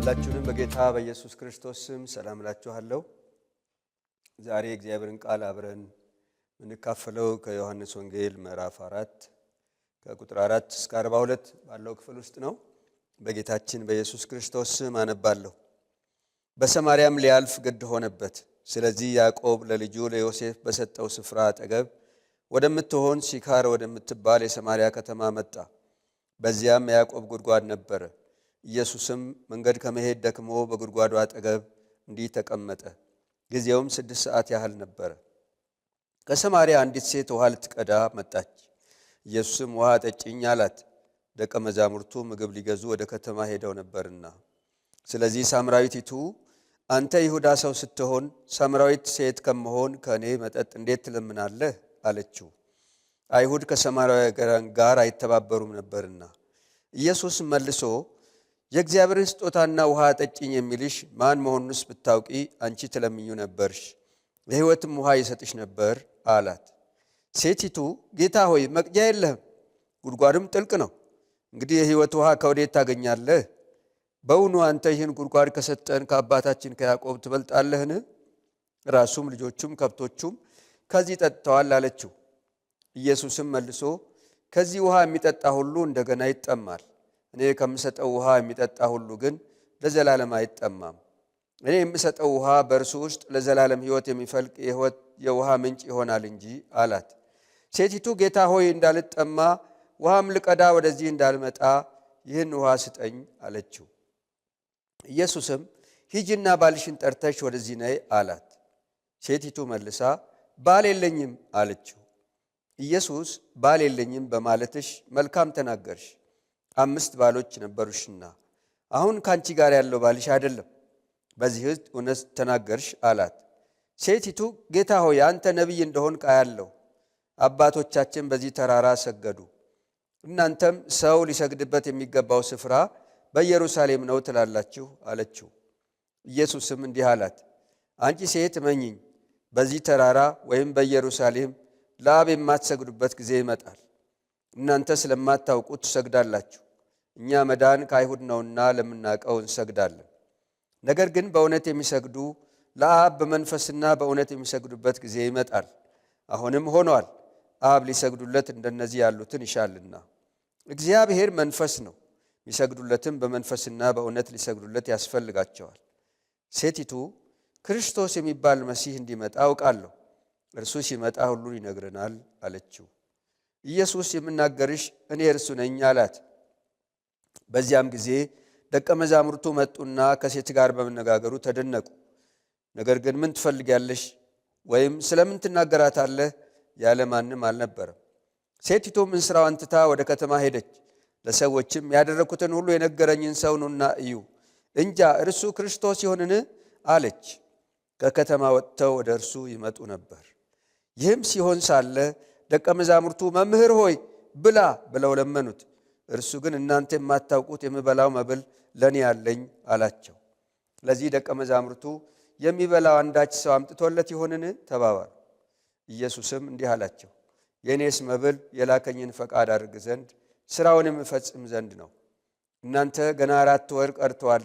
ሁላችሁንም በጌታ በኢየሱስ ክርስቶስ ስም ሰላም እላችኋለሁ። ዛሬ እግዚአብሔርን ቃል አብረን የምንካፈለው ከዮሐንስ ወንጌል ምዕራፍ 4 ከቁጥር 4 እስከ 42 ባለው ክፍል ውስጥ ነው። በጌታችን በኢየሱስ ክርስቶስ ስም አነባለሁ። በሰማርያም ሊያልፍ ግድ ሆነበት። ስለዚህ ያዕቆብ ለልጁ ለዮሴፍ በሰጠው ስፍራ አጠገብ ወደምትሆን ሲካር ወደምትባል የሰማርያ ከተማ መጣ። በዚያም ያዕቆብ ጉድጓድ ነበረ። ኢየሱስም መንገድ ከመሄድ ደክሞ በጉድጓዱ አጠገብ እንዲህ ተቀመጠ። ጊዜውም 6 ሰዓት ያህል ነበረ። ከሰማርያ አንዲት ሴት ውሃ ልትቀዳ መጣች። ኢየሱስም ውሃ ጠጪኝ አላት። ደቀ መዛሙርቱ ምግብ ሊገዙ ወደ ከተማ ሄደው ነበርና። ስለዚህ ሳምራዊቲቱ አንተ ይሁዳ ሰው ስትሆን ሳምራዊት ሴት ከመሆን ከእኔ መጠጥ እንዴት ትለምናለህ? አለችው። አይሁድ ከሰማርያውያን ጋር አይተባበሩም ነበርና። ኢየሱስ መልሶ የእግዚአብሔርን ስጦታና ውሃ ጠጪኝ የሚልሽ ማን መሆኑንስ ብታውቂ አንቺ ትለምኙ ነበርሽ፣ የሕይወትም ውሃ ይሰጥሽ ነበር አላት። ሴቲቱ ጌታ ሆይ መቅጃ የለህም፣ ጉድጓድም ጥልቅ ነው። እንግዲህ የሕይወት ውሃ ከወዴት ታገኛለህ? በውኑ አንተ ይህን ጉድጓድ ከሰጠን ከአባታችን ከያዕቆብ ትበልጣለህን? ራሱም ልጆቹም ከብቶቹም ከዚህ ጠጥተዋል አለችው። ኢየሱስም መልሶ ከዚህ ውሃ የሚጠጣ ሁሉ እንደገና ይጠማል። እኔ ከምሰጠው ውሃ የሚጠጣ ሁሉ ግን ለዘላለም አይጠማም። እኔ የምሰጠው ውሃ በእርሱ ውስጥ ለዘላለም ሕይወት የሚፈልቅ የውሃ ምንጭ ይሆናል እንጂ አላት። ሴቲቱ ጌታ ሆይ እንዳልጠማ ውሃም ልቀዳ ወደዚህ እንዳልመጣ ይህን ውሃ ስጠኝ አለችው። ኢየሱስም ሂጂና ባልሽን ጠርተሽ ወደዚህ ነይ አላት። ሴቲቱ መልሳ ባል የለኝም አለችው። ኢየሱስ ባል የለኝም በማለትሽ መልካም ተናገርሽ፣ 5 ባሎች ነበሩሽና አሁን ካንቺ ጋር ያለው ባልሽ አይደለም፣ በዚህ እውነት ተናገርሽ አላት። ሴቲቱ ጌታ ሆይ አንተ ነቢይ እንደሆንክ አያለሁ። አባቶቻችን በዚህ ተራራ ሰገዱ፣ እናንተም ሰው ሊሰግድበት የሚገባው ስፍራ በኢየሩሳሌም ነው ትላላችሁ አለችው። ኢየሱስም እንዲህ አላት፣ አንቺ ሴት እመኚኝ፣ በዚህ ተራራ ወይም በኢየሩሳሌም ለአብ የማትሰግዱበት ጊዜ ይመጣል። እናንተ ስለማታውቁት ትሰግዳላችሁ፣ እኛ መዳን ከአይሁድ ነውና ለምናውቀው እንሰግዳለን። ነገር ግን በእውነት የሚሰግዱ ለአብ በመንፈስና በእውነት የሚሰግዱበት ጊዜ ይመጣል፣ አሁንም ሆኗል። አብ ሊሰግዱለት እንደነዚህ ያሉትን ይሻልና። እግዚአብሔር መንፈስ ነው፣ የሚሰግዱለትም በመንፈስና በእውነት ሊሰግዱለት ያስፈልጋቸዋል። ሴቲቱ ክርስቶስ የሚባል መሲህ እንዲመጣ አውቃለሁ፣ እርሱ ሲመጣ ሁሉን ይነግረናል አለችው። ኢየሱስ የምናገርሽ እኔ እርሱ ነኝ አላት። በዚያም ጊዜ ደቀ መዛሙርቱ መጡና ከሴት ጋር በመነጋገሩ ተደነቁ። ነገር ግን ምን ትፈልጊያለሽ ወይም ስለምን ትናገራታለህ ያለ ማንም አልነበረም። ሴቲቱም እንስራዋን ትታ ወደ ከተማ ሄደች። ለሰዎችም ያደረኩትን ሁሉ የነገረኝን ሰው ኑና እዩ፣ እንጃ እርሱ ክርስቶስ ይሆንን አለች። ከከተማ ወጥተው ወደ እርሱ ይመጡ ነበር። ይህም ሲሆን ሳለ ደቀ መዛሙርቱ መምህር ሆይ ብላ ብለው ለመኑት። እርሱ ግን እናንተ የማታውቁት የምበላው መብል ለእኔ ያለኝ አላቸው። ለዚህ ደቀ መዛሙርቱ የሚበላው አንዳች ሰው አምጥቶለት ይሆንን ተባባሉ። ኢየሱስም እንዲህ አላቸው፣ የእኔስ መብል የላከኝን ፈቃድ አድርግ ዘንድ ሥራውንም እፈጽም ዘንድ ነው። እናንተ ገና 4 ወር ቀርቶአል፣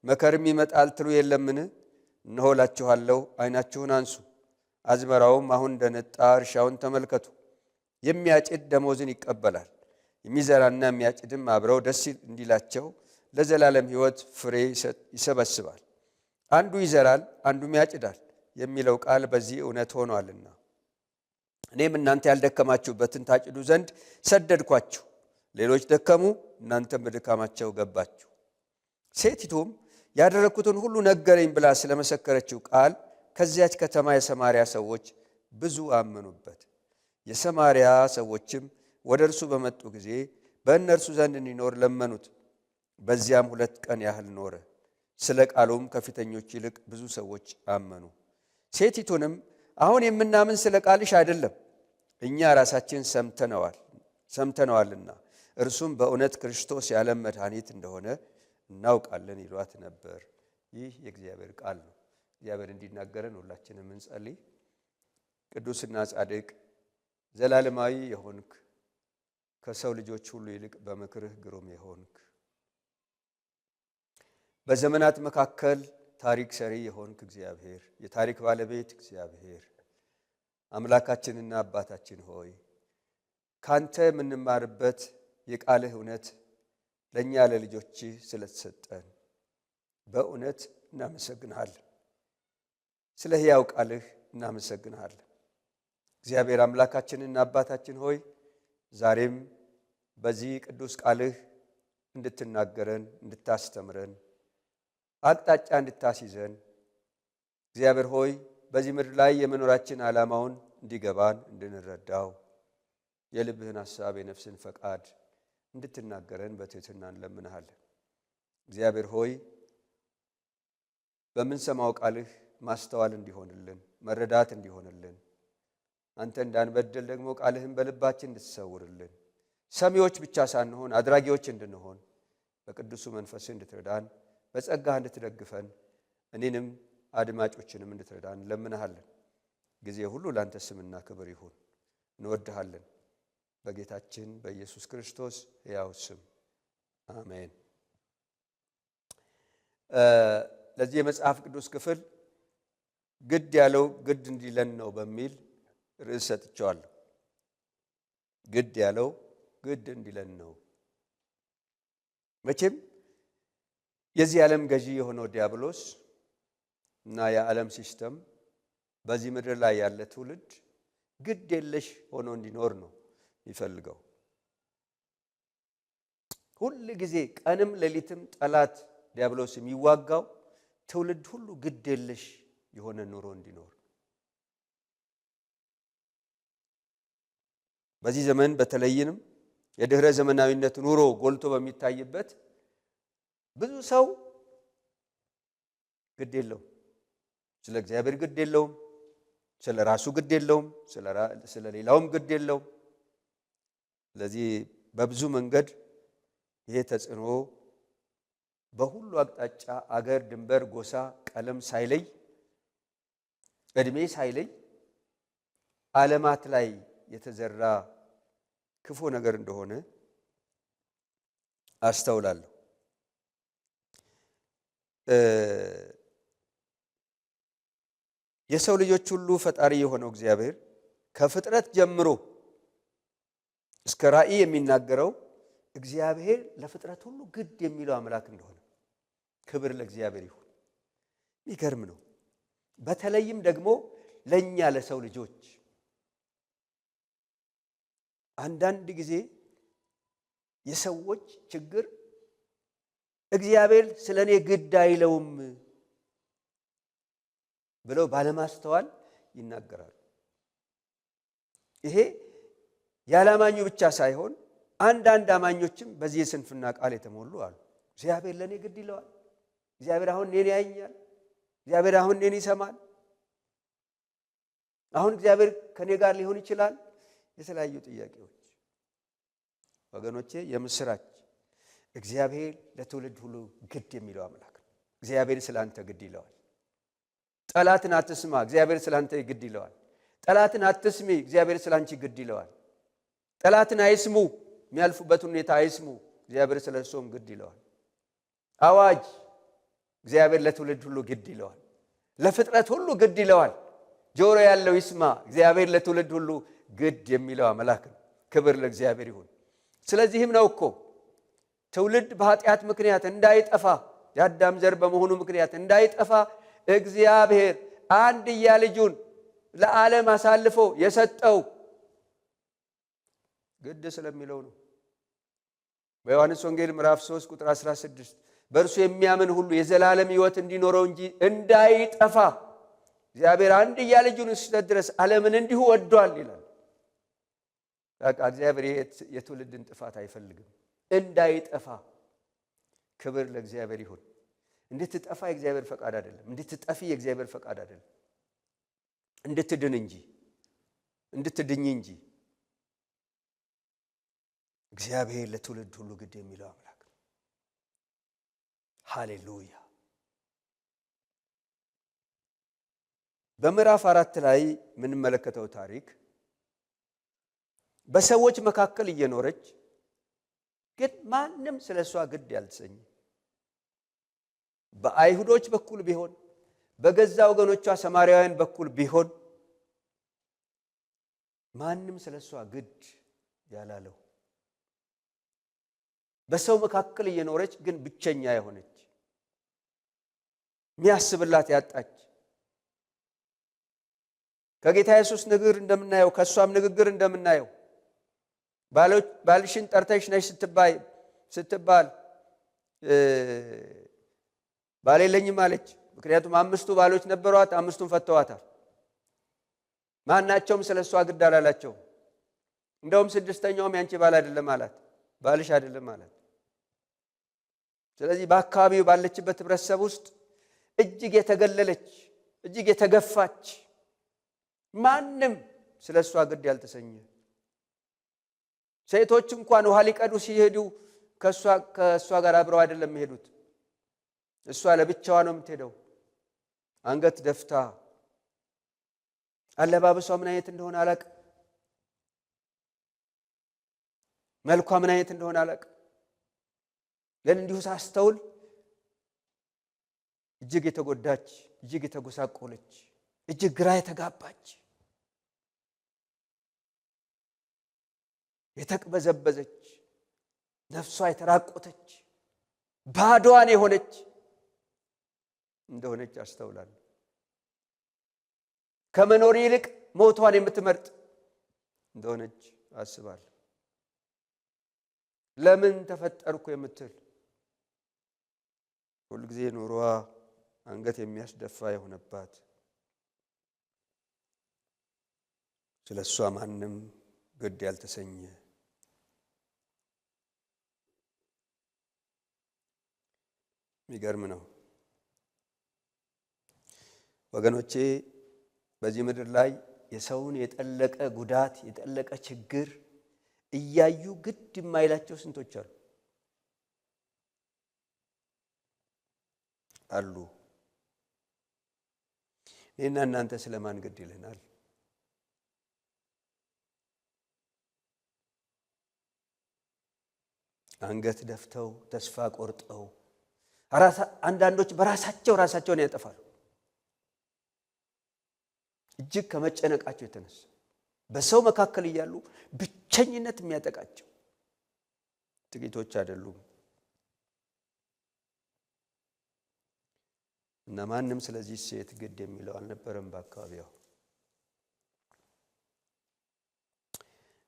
መከርም ይመጣል ትሉ የለምን? እነሆ እላችኋለሁ፣ ዓይናችሁን አንሱ፣ አዝመራውም አሁን እንደነጣ እርሻውን ተመልከቱ። የሚያጭድ ደሞዝን ይቀበላል፣ የሚዘራና የሚያጭድም አብረው ደስ እንዲላቸው ለዘላለም ሕይወት ፍሬ ይሰበስባል። አንዱ ይዘራል አንዱም ያጭዳል የሚለው ቃል በዚህ እውነት ሆኗልና። እኔም እናንተ ያልደከማችሁበትን ታጭዱ ዘንድ ሰደድኳችሁ። ሌሎች ደከሙ፣ እናንተም በድካማቸው ገባችሁ። ሴቲቱም ያደረግኩትን ሁሉ ነገረኝ ብላ ስለመሰከረችው ቃል ከዚያች ከተማ የሰማርያ ሰዎች ብዙ አመኑበት። የሰማርያ ሰዎችም ወደ እርሱ በመጡ ጊዜ በእነርሱ ዘንድ እንዲኖር ለመኑት። በዚያም 2 ቀን ያህል ኖረ። ስለ ቃሉም ከፊተኞች ይልቅ ብዙ ሰዎች አመኑ። ሴቲቱንም አሁን የምናምን ስለ ቃልሽ አይደለም፣ እኛ ራሳችን ሰምተነዋልና እርሱም በእውነት ክርስቶስ የዓለም መድኃኒት እንደሆነ እናውቃለን ይሏት ነበር። ይህ የእግዚአብሔር ቃል ነው። እግዚአብሔር እንዲናገረን ሁላችንም እንጸልይ። ቅዱስና ጻድቅ ዘላለማዊ የሆንክ ከሰው ልጆች ሁሉ ይልቅ በምክርህ ግሩም የሆንክ በዘመናት መካከል ታሪክ ሰሪ የሆንክ እግዚአብሔር፣ የታሪክ ባለቤት እግዚአብሔር አምላካችንና አባታችን ሆይ ካንተ የምንማርበት የቃልህ እውነት ለእኛ ለልጆችህ ስለተሰጠን በእውነት እናመሰግንሃለን። ስለ ሕያው ቃልህ እናመሰግንሃለን። እግዚአብሔር አምላካችንና አባታችን ሆይ ዛሬም በዚህ ቅዱስ ቃልህ እንድትናገረን፣ እንድታስተምረን፣ አቅጣጫ እንድታስይዘን እግዚአብሔር ሆይ በዚህ ምድር ላይ የመኖራችን ዓላማውን እንዲገባን እንድንረዳው የልብህን ሐሳብ የነፍስን ፈቃድ እንድትናገረን በትህትና እንለምንሃለን። እግዚአብሔር ሆይ በምንሰማው ቃልህ ማስተዋል እንዲሆንልን፣ መረዳት እንዲሆንልን፣ አንተ እንዳንበድል ደግሞ ቃልህን በልባችን እንድትሰውርልን፣ ሰሚዎች ብቻ ሳንሆን አድራጊዎች እንድንሆን በቅዱሱ መንፈስህ እንድትረዳን፣ በጸጋህ እንድትደግፈን፣ እኔንም አድማጮችንም እንድትረዳን እንለምንሃለን። ጊዜ ሁሉ ላንተ ስምና ክብር ይሁን። እንወድሃለን። በጌታችን በኢየሱስ ክርስቶስ ሕያው ስም አሜን። ለዚህ የመጽሐፍ ቅዱስ ክፍል ግድ ያለው ግድ እንዲለን ነው በሚል ርዕስ ሰጥቼዋለሁ። ግድ ያለው ግድ እንዲለን ነው። መቼም የዚህ ዓለም ገዢ የሆነው ዲያብሎስ እና የዓለም ሲስተም በዚህ ምድር ላይ ያለ ትውልድ ግድ የለሽ ሆኖ እንዲኖር ነው የሚፈልገው። ሁል ጊዜ ቀንም ሌሊትም ጠላት ዲያብሎስ የሚዋጋው ትውልድ ሁሉ ግድ የለሽ የሆነ ኑሮ እንዲኖር። በዚህ ዘመን በተለይንም የድህረ ዘመናዊነት ኑሮ ጎልቶ በሚታይበት ብዙ ሰው ግድ የለውም። ስለ እግዚአብሔር ግድ የለውም፣ ስለ ራሱ ግድ የለውም፣ ስለ ሌላውም ግድ የለውም። ስለዚህ በብዙ መንገድ ይሄ ተጽዕኖ በሁሉ አቅጣጫ አገር፣ ድንበር፣ ጎሳ፣ ቀለም ሳይለይ፣ ዕድሜ ሳይለይ ዓለማት ላይ የተዘራ ክፉ ነገር እንደሆነ አስተውላለሁ። የሰው ልጆች ሁሉ ፈጣሪ የሆነው እግዚአብሔር ከፍጥረት ጀምሮ እስከ ራእይ የሚናገረው እግዚአብሔር ለፍጥረት ሁሉ ግድ የሚለው አምላክ እንደሆነ ክብር ለእግዚአብሔር ይሁን። የሚገርም ነው። በተለይም ደግሞ ለእኛ ለሰው ልጆች አንዳንድ ጊዜ የሰዎች ችግር እግዚአብሔር ስለ እኔ ግድ አይለውም ብለው ባለማስተዋል ይናገራሉ። ይሄ ያላማኙ ብቻ ሳይሆን አንዳንድ አማኞችም በዚህ የስንፍና ቃል የተሞሉ አሉ። እግዚአብሔር ለእኔ ግድ ይለዋል፣ እግዚአብሔር አሁን እኔን ያየኛል፣ እግዚአብሔር አሁን እኔን ይሰማል፣ አሁን እግዚአብሔር ከኔ ጋር ሊሆን ይችላል። የተለያዩ ጥያቄዎች። ወገኖቼ የምስራች፣ እግዚአብሔር ለትውልድ ሁሉ ግድ የሚለው አምላክ ነው። እግዚአብሔር ስላንተ ግድ ይለዋል። ጠላትን አትስማ፣ እግዚአብሔር ስላንተ ግድ ይለዋል። ጠላትን አትስሚ፣ እግዚአብሔር ስላንቺ ግድ ይለዋል። ጠላትን አይስሙ፣ የሚያልፉበት ሁኔታ አይስሙ፣ እግዚአብሔር ስለእርሶም ግድ ይለዋል። አዋጅ፣ እግዚአብሔር ለትውልድ ሁሉ ግድ ይለዋል። ለፍጥረት ሁሉ ግድ ይለዋል። ጆሮ ያለው ይስማ፣ እግዚአብሔር ለትውልድ ሁሉ ግድ የሚለው አምላክ ነው። ክብር ለእግዚአብሔር ይሁን። ስለዚህም ነው እኮ ትውልድ በኃጢአት ምክንያት እንዳይጠፋ፣ የአዳም ዘር በመሆኑ ምክንያት እንዳይጠፋ እግዚአብሔር አንድያ ልጁን ለዓለም አሳልፎ የሰጠው ግድ ስለሚለው ነው። በዮሐንስ ወንጌል ምዕራፍ 3 ቁጥር 16 በእርሱ የሚያምን ሁሉ የዘላለም ሕይወት እንዲኖረው እንጂ እንዳይጠፋ እግዚአብሔር አንድያ ልጁን እስኪሰጥ ድረስ ዓለምን እንዲሁ ወዷል ይላል። በቃ እግዚአብሔር የትውልድን ጥፋት አይፈልግም፣ እንዳይጠፋ። ክብር ለእግዚአብሔር ይሁን። እንድትጠፋ የእግዚአብሔር ፈቃድ አይደለም፣ እንድትጠፊ የእግዚአብሔር ፈቃድ አይደለም። እንድትድን እንጂ እንድትድኝ እንጂ። እግዚአብሔር ለትውልድ ሁሉ ግድ የሚለው አምላክ ነው። ሃሌሉያ። በምዕራፍ 4 ላይ የምንመለከተው ታሪክ በሰዎች መካከል እየኖረች ግን ማንም ስለሷ ግድ ያልተሰኘ በአይሁዶች በኩል ቢሆን በገዛ ወገኖቿ ሰማርያውያን በኩል ቢሆን ማንም ስለሷ ግድ ያላለው በሰው መካከል እየኖረች ግን ብቸኛ የሆነች የሚያስብላት ያጣች ከጌታ ኢየሱስ ንግግር እንደምናየው ከሷም ንግግር እንደምናየው ባልሽን ጠርተሽ ነሽ ስትባል ባል የለኝም አለች። ምክንያቱም 5 ባሎች ነበሯት፣ 5ቱን ፈተዋታል። ማናቸውም ስለሷ ግድ አላላቸው። እንደውም 6ኛውም ያንቺ ባል አይደለም አላት፣ ባልሽ አይደለም አላት። ስለዚህ በአካባቢው ባለችበት ህብረተሰብ ውስጥ እጅግ የተገለለች እጅግ የተገፋች ማንም ስለሷ ግድ ያልተሰኘ ሴቶች እንኳን ውሃ ሊቀዱ ሲሄዱ ከሷ ጋር አብረው አይደለም የሚሄዱት። እሷ ለብቻዋ ነው የምትሄደው። አንገት ደፍታ አለባበሷ ምን አይነት እንደሆነ አላቅ፣ መልኳ ምን አይነት እንደሆነ አላቅ። ግን እንዲሁ ሳስተውል እጅግ የተጎዳች እጅግ የተጎሳቆለች እጅግ ግራ የተጋባች የተቅበዘበዘች ነፍሷ የተራቆተች ባዶዋን የሆነች እንደሆነች አስተውላለሁ። ከመኖር ይልቅ ሞቷን የምትመርጥ እንደሆነች አስባለሁ። ለምን ተፈጠርኩ የምትል ሁልጊዜ ኑሯ አንገት የሚያስደፋ የሆነባት ስለሷ ማንም ግድ ያልተሰኘ የሚገርም ነው ወገኖቼ። በዚህ ምድር ላይ የሰውን የጠለቀ ጉዳት የጠለቀ ችግር እያዩ ግድ የማይላቸው ስንቶች አሉ። እኔና እናንተ ስለማን ግድ ይለናል? አንገት ደፍተው ተስፋ ቆርጠው አንዳንዶች ራሳቸውን ያጠፋሉ። እጅግ ከመጨነቃቸው የተነሳ በሰው መካከል እያሉ ብቸኝነት የሚያጠቃቸው ጥቂቶች አይደሉም። እና ማንም ስለዚህ ሴት ግድ የሚለው አልነበረም በአካባቢው።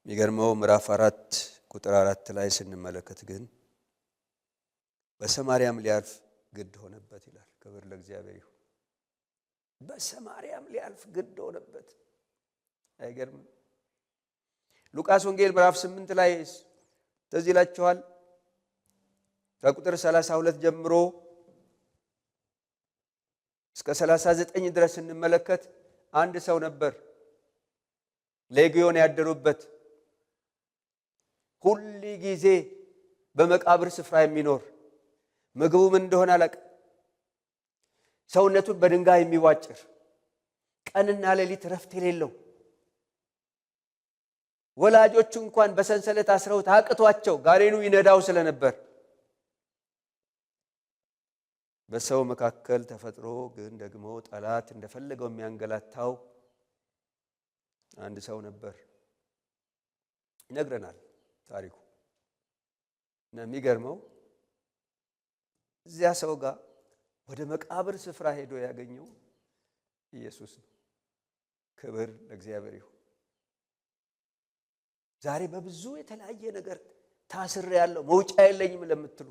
የሚገርመው ምዕራፍ 4 ቁጥር 4 ላይ ስንመለከት ግን በሰማርያም ሊያልፍ ግድ ሆነበት ይላል። ክብር ለእግዚአብሔር ይሁን። በሰማርያም ሊያልፍ ግድ ሆነበት። አይገርምም? ሉቃስ ወንጌል ምዕራፍ 8 ላይ ትዝ ይላችኋል። ከቁጥር 32 ጀምሮ እስከ 39 ድረስ ስንመለከት አንድ ሰው ነበር ሌጊዮን ያደሩበት፣ ሁሉ ጊዜ በመቃብር ስፍራ የሚኖር ምግቡ ምን እንደሆነ አላውቅም፣ ሰውነቱን በድንጋይ የሚዋጭር ቀንና ሌሊት ረፍት የሌለው ወላጆቹ እንኳን በሰንሰለት አስረውት አቅቷቸው ጋሬኑ ይነዳው ስለነበር በሰው መካከል ተፈጥሮ ግን ደግሞ ጠላት እንደፈለገው የሚያንገላታው አንድ ሰው ነበር ይነግረናል ታሪኩ። እና የሚገርመው እዚያ ሰው ጋር ወደ መቃብር ስፍራ ሄዶ ያገኘው ኢየሱስ ነው። ክብር ለእግዚአብሔር ይሁን። ዛሬ በብዙ የተለያየ ነገር ታስሬ ያለው መውጫ የለኝም ለምትሉ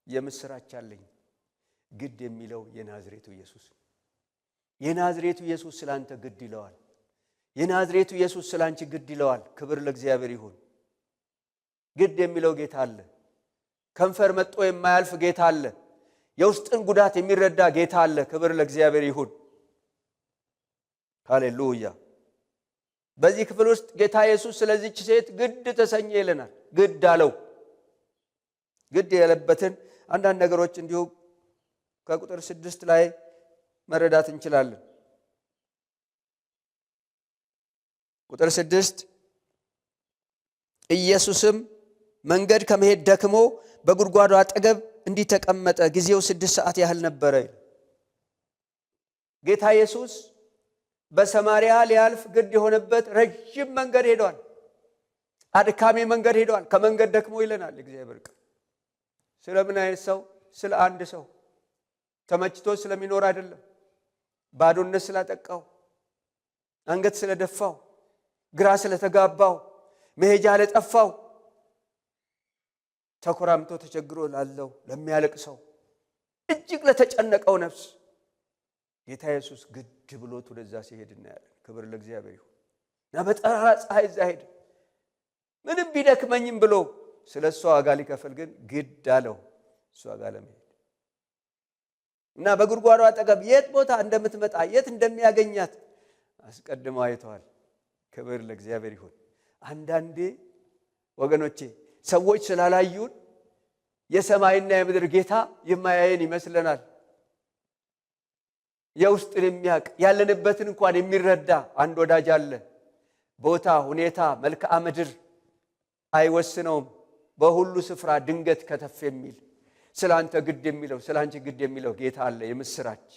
የምስራች አለኝ። ግድ የሚለው የናዝሬቱ ኢየሱስ። የናዝሬቱ ኢየሱስ ስላንተ ግድ ይለዋል። የናዝሬቱ ኢየሱስ ስላንቺ ግድ ይለዋል። ክብር ለእግዚአብሔር ይሁን። ግድ የሚለው ጌታ አለ። ከንፈር መጥቶ የማያልፍ ጌታ አለ። የውስጥን ጉዳት የሚረዳ ጌታ አለ። ክብር ለእግዚአብሔር ይሁን። ሃሌሉያ። በዚህ ክፍል ውስጥ ጌታ ኢየሱስ ስለዚህች ሴት ግድ ተሰኘ ይለናል። ግድ አለው። ግድ ያለበትን አንዳንድ ነገሮች እንዲሁ ከቁጥር 6 ላይ መረዳት እንችላለን። ቁጥር 6 ኢየሱስም መንገድ ከመሄድ ደክሞ በጉድጓዱ አጠገብ እንዲህ ተቀመጠ። ጊዜው 6 ሰዓት ያህል ነበረ። ጌታ ኢየሱስ በሰማርያ ሊያልፍ ግድ የሆነበት ረጅም መንገድ ሄዷል። አድካሚ መንገድ ሄዷል። ከመንገድ ደክሞ ይለናል እግዚአብሔር ቃል። ስለምን አይነት ሰው? ስለ አንድ ሰው ተመችቶ ስለሚኖር አይደለም። ባዶነት ስላጠቃው፣ አንገት ስለደፋው፣ ግራ ስለተጋባው፣ መሄጃ ለጠፋው፣ ተኮራምቶ ተቸግሮ ላለው ለሚያለቅሰው፣ እጅግ ለተጨነቀው ነፍስ ጌታ ኢየሱስ ግድ ብሎት ወደዛ ሲሄድ እናያለን። ክብር ለእግዚአብሔር ይሁን። እና በጠራራ ፀሐይ እዛ ሄደ። ምንም ቢደክመኝም ብሎ ስለሷ ዋጋ ሊከፍል ግን ግድ አለው እሷ ጋር ለመሄድ። እና በጉድጓዱ አጠገብ የት ቦታ እንደምትመጣ የት እንደሚያገኛት አስቀድሞ አይተዋል። ክብር ለእግዚአብሔር ይሁን። አንዳንዴ ወገኖቼ ሰዎች ስላላዩን የሰማይና የምድር ጌታ የማያየን ይመስለናል። የውስጥን የሚያውቅ ያለንበትን እንኳን የሚረዳ አንድ ወዳጅ አለ። ቦታ፣ ሁኔታ፣ መልክዓ ምድር አይወስነውም። በሁሉ ስፍራ ድንገት ከተፍ የሚል ስላንተ ግድ የሚለው ስላንቺ ግድ የሚለው ጌታ አለ። የምስራች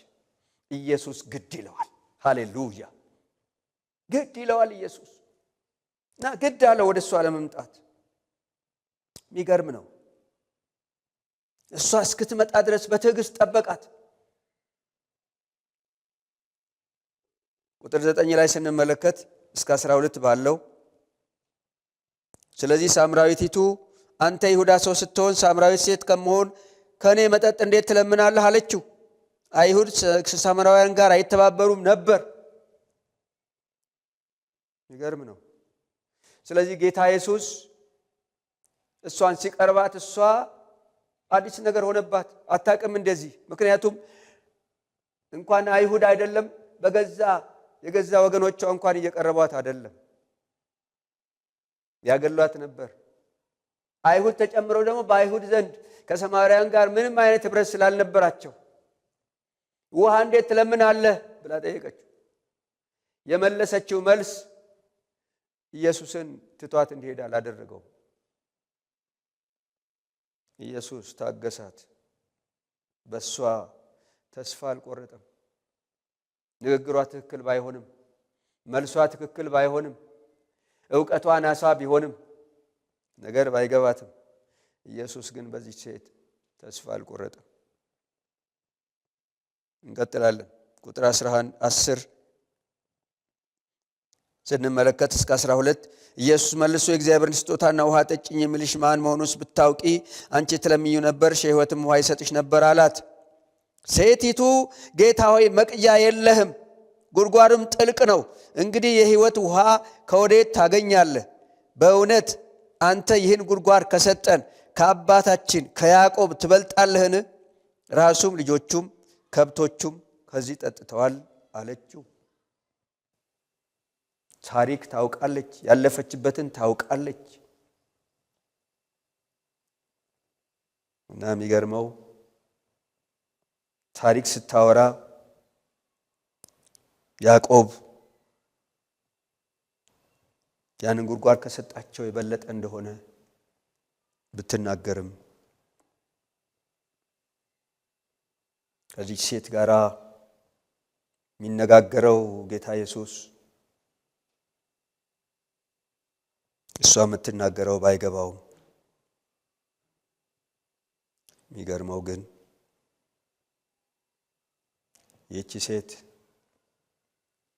ኢየሱስ ግድ ይለዋል። ሃሌሉያ! ግድ ይለዋል ኢየሱስ። እና ግድ አለ ወደ እሷ ለመምጣት። የሚገርም ነው። እሷ እስክትመጣ ድረስ በትዕግስት ጠበቃት። ቁጥር 9 ላይ ስንመለከት እስከ 12 ባለው ስለዚህ ሳምራዊቲቱ አንተ ይሁዳ ሰው ስትሆን ሳምራዊት ሴት ከመሆን ከኔ መጠጥ እንዴት ትለምናለህ አለችው። አይሁድ ከሳምራውያን ጋር አይተባበሩም ነበር። ይገርም ነው። ስለዚህ ጌታ ኢየሱስ እሷን ሲቀርባት እሷ አዲስ ነገር ሆነባት። አታውቅም እንደዚህ። ምክንያቱም እንኳን አይሁድ አይደለም የገዛ ወገኖቿ እንኳን እየቀረቧት አይደለም፣ ያገሏት ነበር። አይሁድ ተጨምረው ደግሞ በአይሁድ ዘንድ ከሰማርያን ጋር ምንም አይነት ህብረት ስላልነበራቸው ውሃ እንዴት ትለምናለህ ብላ ጠየቀችው። የመለሰችው መልስ ኢየሱስን ትቷት እንዲሄድ አላደረገው። ኢየሱስ ታገሳት። በሷ ተስፋ አልቆረጠም። ንግግሯ ትክክል ባይሆንም፣ መልሷ ትክክል ባይሆንም፣ ዕውቀቷ ናሳ ቢሆንም፣ ነገር ባይገባትም ኢየሱስ ግን በዚህ ሴት ተስፋ አልቆረጠም። እንቀጥላለን። ቁጥር 10 ስንመለከት እስከ 12 ኢየሱስ መልሶ የእግዚአብሔርን ስጦታና ውሃ ጠጭኝ የሚልሽ ማን መሆኑስ ብታውቂ አንቺ ትለምኚ ነበር፣ የሕይወትም ውሃ ይሰጥሽ ነበር አላት። ሴቲቱ ጌታ ሆይ መቅጃ የለህም፣ ጉድጓዱም ጥልቅ ነው። እንግዲህ የሕይወት ውሃ ከወዴት ታገኛለህ? በእውነት አንተ ይህን ጉድጓድ ከሰጠን ከአባታችን ከያዕቆብ ትበልጣለህን? ራሱም ልጆቹም ከብቶቹም ከዚህ ጠጥተዋል አለችው። ታሪክ ታውቃለች፣ ያለፈችበትን ታውቃለች። እና የሚገርመው ታሪክ ስታወራ ያዕቆብ ያንን ጉድጓድ ከሰጣቸው የበለጠ እንደሆነ ብትናገርም ከዚህ ሴት ጋር የሚነጋገረው ጌታ ኢየሱስ እሷ የምትናገረው ባይገባውም የሚገርመው ግን ይህቺ ሴት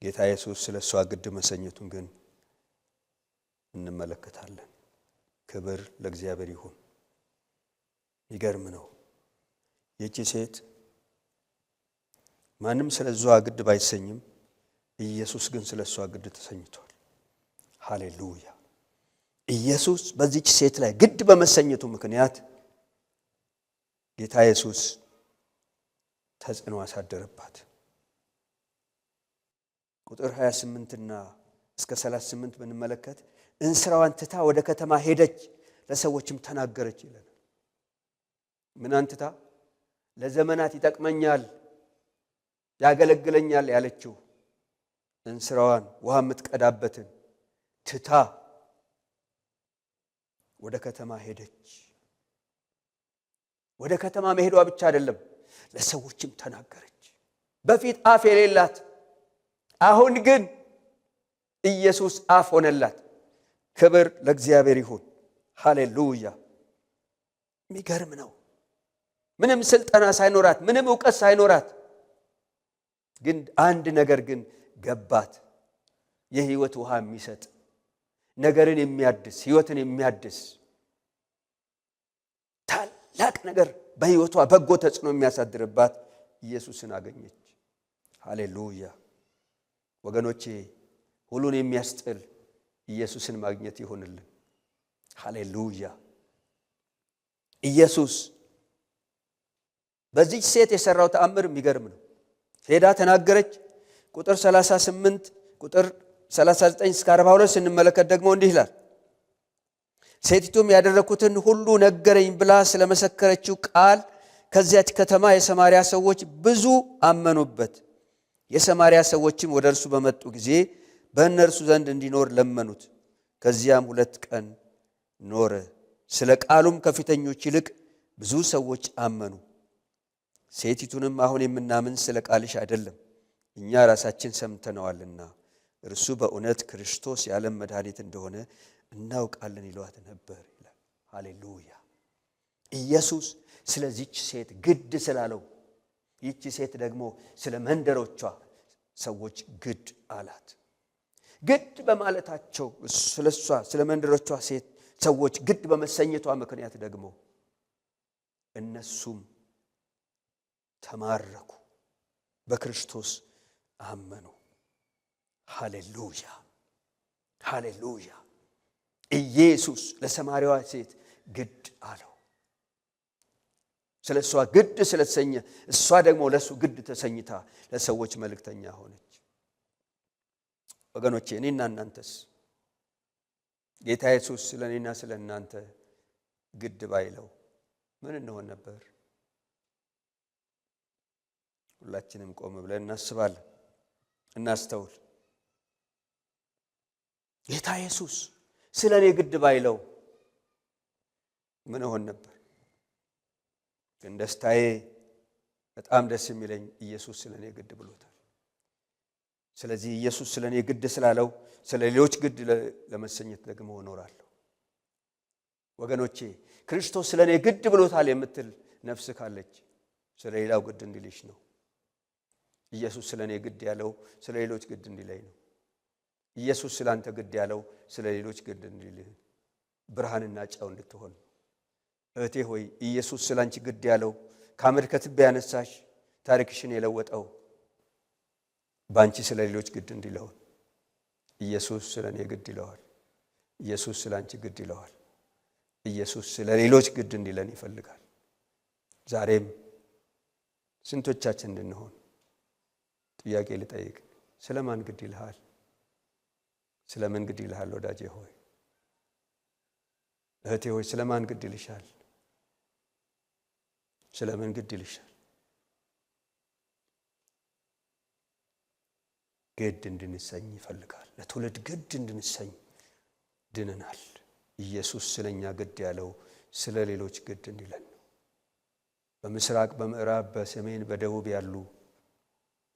ጌታ ኢየሱስ ስለ እሷ ግድ መሰኘቱን ግን እንመለከታለን። ክብር ለእግዚአብሔር ይሁን። ይገርም ነው። ይህቺ ሴት ማንም ስለ እሷ ግድ ባይሰኝም ኢየሱስ ግን ስለ እሷ ግድ ተሰኝቷል። ሃሌሉያ! ኢየሱስ በዚህች ሴት ላይ ግድ በመሰኘቱ ምክንያት ጌታ ኢየሱስ ተጽዕኖ አሳደረባት። ቁጥር 28 እስከ 38 ብንመለከት እንስራዋን ትታ ወደ ከተማ ሄደች፣ ለሰዎችም ተናገረች ይላል። ምን አንትታ? ለዘመናት ይጠቅመኛል ያገለግለኛል ያለችው እንስራዋን ውሃ የምትቀዳበትን ትታ ወደ ከተማ ሄደች። ወደ ከተማ መሄዷ ብቻ አይደለም፣ ለሰዎችም ተናገረች። በፊት አፍ የሌላት አሁን ግን ኢየሱስ አፍ ሆነላት። ክብር ለእግዚአብሔር ይሁን። ሃሌሉያ! የሚገርም ነው። ምንም ስልጠና ሳይኖራት፣ ምንም ዕውቀት ሳይኖራት ግን አንድ ነገር ግን ገባት። የህይወት ውሃ የሚሰጥ ነገርን የሚያድስ ህይወትን የሚያድስ ታላቅ ነገር በህይወቷ በጎ ተጽዕኖ የሚያሳድርባት ኢየሱስን አገኘች። ሃሌሉያ! ወገኖቼ ሁሉን የሚያስጥል ኢየሱስን ማግኘት ይሆንልን። ሃሌሉያ! ኢየሱስ በዚህ ሴት የሰራው ተአምር የሚገርም ነው። ሄዳ ተናገረች። ቁጥር 38 ቁጥር 39 እስከ 42 ስንመለከት ደግሞ እንዲህ ይላል። ሴቲቱም ያደረኩትን ሁሉ ነገረኝ ብላ ስለመሰከረችው ቃል ከዚያች ከተማ የሰማርያ ሰዎች ብዙ አመኑበት። የሰማርያ ሰዎችም ወደ እርሱ በመጡ ጊዜ በእነርሱ ዘንድ እንዲኖር ለመኑት። ከዚያም 2 ቀን ኖረ። ስለ ቃሉም ከፊተኞች ይልቅ ብዙ ሰዎች አመኑ። ሴቲቱንም አሁን የምናምን ስለ ቃልሽ አይደለም፣ እኛ ራሳችን ሰምተነዋልና እርሱ በእውነት ክርስቶስ የዓለም መድኃኒት እንደሆነ እናውቃለን ይሏት ነበር ይላል። ሃሌሉያ! ኢየሱስ ስለዚች ሴት ግድ ስላለው፣ ይህች ሴት ደግሞ ስለ መንደሮቿ ሰዎች ግድ አላት። ግድ በማለታቸው ስለሷ ስለ መንደሮቿ ሴት ሰዎች ግድ በመሰኘቷ ምክንያት ደግሞ እነሱም ተማረኩ፣ በክርስቶስ አመኑ። ሃሌሉያ! ሃሌሉያ! ኢየሱስ ለሰማርያዋ ሴት ግድ አለው። ስለ እሷ ግድ ስለተሰኘ እሷ ደግሞ ለሱ ግድ ተሰኝታ ለሰዎች መልእክተኛ ሆነች። ወገኖቼ እኔና እናንተስ ጌታ ኢየሱስ ስለ እኔና ስለ እናንተ ግድ ባይለው ምን እንሆን ነበር? ሁላችንም ቆም ብለን እናስባለን፣ እናስተውል። ጌታ ኢየሱስ ስለ እኔ ግድ ባይለው ምን ሆን ነበር? ግን ደስታዬ በጣም ደስ የሚለኝ ኢየሱስ ስለ እኔ ግድ ብሎታል። ስለዚህ ኢየሱስ ስለ እኔ ግድ ስላለው ስለ ሌሎች ግድ ለመሰኘት ደግሞ እኖራለሁ። ወገኖቼ ክርስቶስ ስለ እኔ ግድ ብሎታል የምትል ነፍስ ካለች ስለ ሌላው ግድ እንዲልሽ ነው። ኢየሱስ ስለ እኔ ግድ ያለው ስለ ሌሎች ግድ እንዲለኝ ነው። ኢየሱስ ስለ አንተ ግድ ያለው ስለ ሌሎች ግድ እንዲልህ፣ ብርሃንና ጨው እንድትሆን። እህቴ ሆይ ኢየሱስ ስለ አንቺ ግድ ያለው ከአመድ ከትቢያ ያነሳሽ ታሪክሽን የለወጠው ባንቺ ስለ ሌሎች ግድ እንዲለውን። ኢየሱስ ስለ እኔ ግድ ይለዋል። ኢየሱስ ስለ አንቺ ግድ ይለዋል። ኢየሱስ ስለ ሌሎች ግድ እንዲለን ይፈልጋል። ዛሬም ስንቶቻችን እንድንሆን ጥያቄ ልጠይቅ። ስለማን ግድ ይልሃል? ስለምን ግድ ይልሃል? ወዳጄ ሆይ እህቴ ሆይ ስለማን ግድ ይልሻል? ስለምን ግድ ይልሻል? ግድ እንድንሰኝ ይፈልጋል። ለትውልድ ግድ እንድንሰኝ ድነናል። ኢየሱስ ስለኛ ግድ ያለው ስለ ሌሎች ግድ እንዲለን ነው። በምስራቅ፣ በምዕራብ፣ በሰሜን፣ በደቡብ ያሉ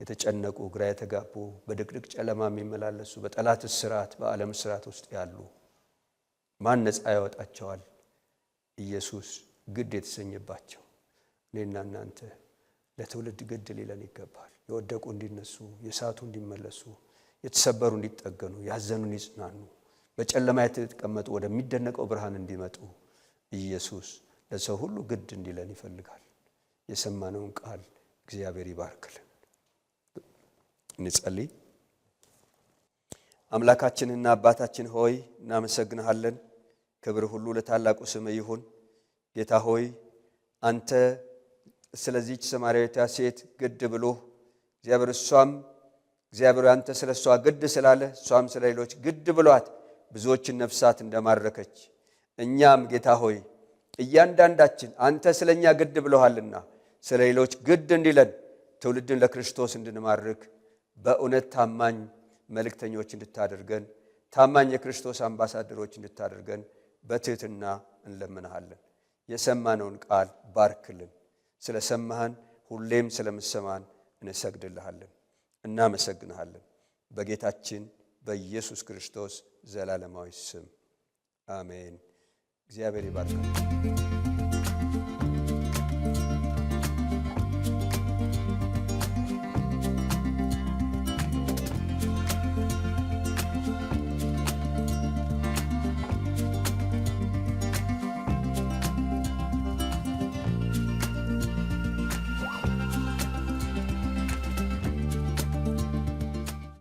የተጨነቁ፣ ግራ የተጋቡ፣ በድቅድቅ ጨለማ የሚመላለሱ፣ በጠላት እስራት፣ በዓለም እስራት ውስጥ ያሉ ማን ነፃ ያወጣቸዋል? ኢየሱስ ግድ የተሰኘባቸው እኔና እናንተ ለትውልድ ግድ ሊለን ይገባል። የወደቁ እንዲነሱ፣ የሳቱ እንዲመለሱ፣ የተሰበሩ እንዲጠገኑ፣ ያዘኑ እንዲጽናኑ፣ በጨለማ የተቀመጡ ወደሚደነቀው ብርሃን እንዲመጡ ኢየሱስ ለሰው ሁሉ ግድ እንዲለን ይፈልጋል። የሰማነውን ቃል እግዚአብሔር ይባርክልን። እንጸልይ። አምላካችንና አባታችን ሆይ እናመሰግንሃለን። ክብር ሁሉ ለታላቁ ስም ይሁን። ጌታ ሆይ አንተ ስለዚህች ሰማርያዊት ሴት ግድ ብሎ እግዚአብሔር አንተ ስለሷ ግድ ስላለ እሷም ስለ ሌሎች ግድ ብሏት ብዙዎችን ነፍሳት እንደማረከች እኛም ጌታ ሆይ እያንዳንዳችን አንተ ስለኛ ግድ ብለሃልና ስለ ሌሎች ግድ እንዲለን ትውልድን ለክርስቶስ እንድንማርክ በእውነት ታማኝ መልእክተኞች እንድታደርገን፣ ታማኝ የክርስቶስ አምባሳደሮች እንድታደርገን በትህትና እንለምንሃለን። የሰማነውን ቃል ባርክልን። ስለሰማህን ሁሌም ስለምሰማን እንሰግድልሃለን፣ እናመሰግንሃለን። በጌታችን በኢየሱስ ክርስቶስ ዘላለማዊ ስም አሜን። እግዚአብሔር ይባርካል።